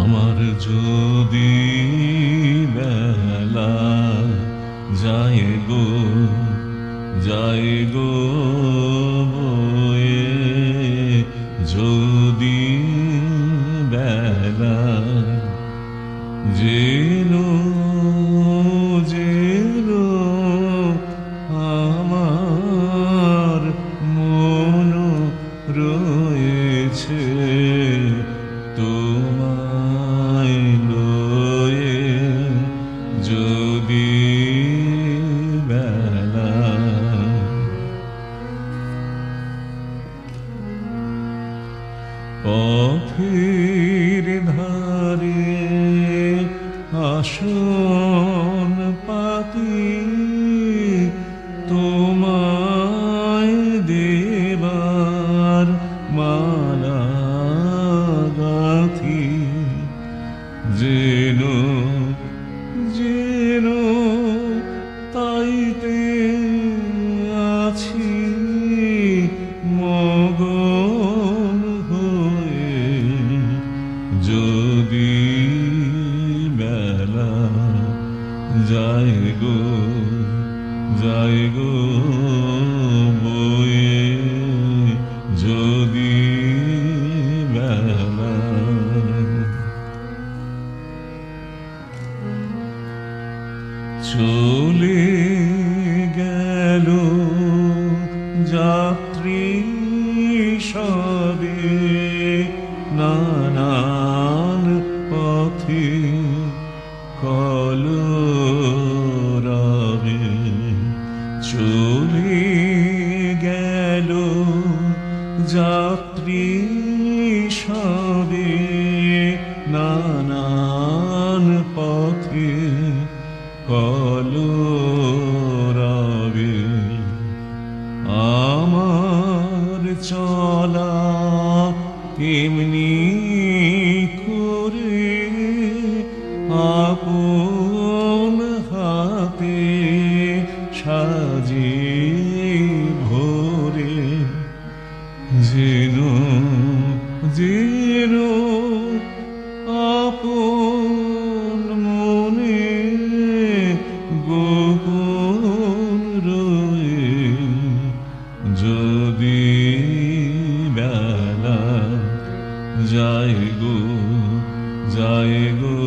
আমার যদি বেলা যায় গো বয়ে, যদি বেলা যেন আমার মন রয়েছে তোমায় লয়ে, যদি বেলা পথের ধারে আসন পাতি তোমায় দেবার মালা গাথি, যেন তাইতে আছি মগন হয়ে, যদি বেলা যায় গো বয়ে, যদি বেলা চলে গেল যাত্রী সবে নানান পথে কলরবে, চলে গেল যাত্রী সবে নানান পথে কলরবে, আমার চলা এমনি করে আপন হাতে সাজি ভরে, যেন আপন মনে গোপন রয়ে, যদি বেলা যায় গো